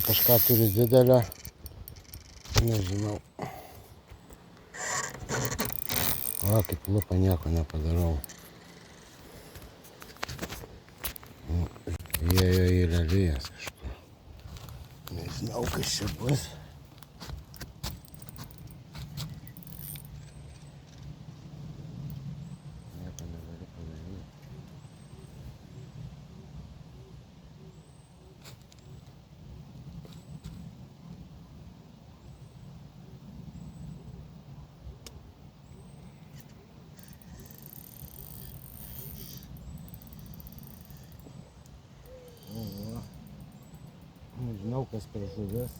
Kažką turi didelę, nežinau. O, kaip lupa, nieko nepadarau. Įėjo į lelijas kažkur. Nežinau, kas čia bus. Nieko negaliu padaryti. Nežinau, kas per žuvis.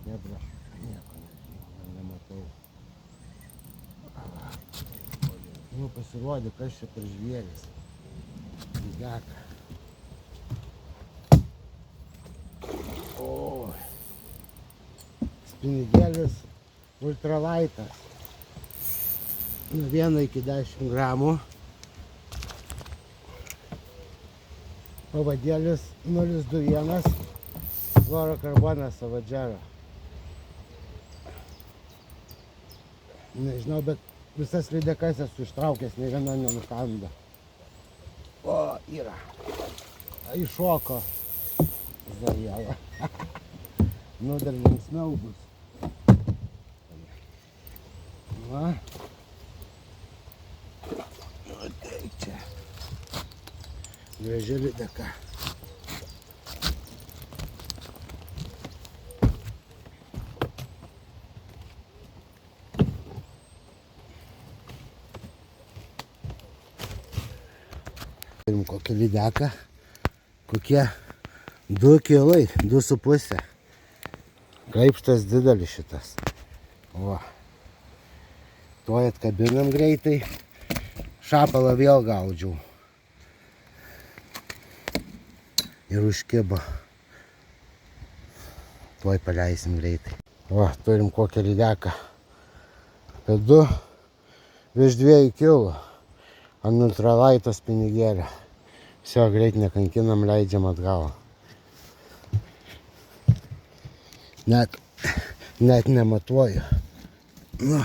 Nebra, nieko nematau. Nu, pasirodė, kas čia per žvėris. Lydeka. O, spinigėlis ultralaitas. Nuo 1 iki 10 gramų. Pavadėlis 021 fluorokarbonas Savadžero. Nežinau, bet visas lydekas esu ištraukęs, nei viena nenukanda. O, yra. Iššoko. Zajela. Nu, dar linksmiau bus. Va. Nu, tai čia. Graži lydeka. Turim kokią lydeką. Kokie 2 kilai, 2,5. Graibštas didelis šitas. O. Tuoj atkabinam greitai. Šapalą vėl gaudžiau. Ir užkibo. Tuoj paleisim greitai. O, turim kokią lydeką. Apie 2 virš 2 kilų. Ant ultralaito spinigėlio. Viso, greit nekankinam, leidžiam atgal. Net nematuoju. Nu.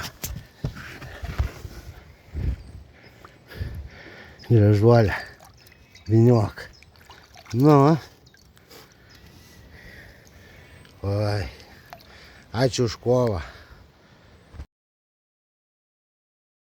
Gražuolė. Vyniok. Nu. Oi. Ačiū už kovą.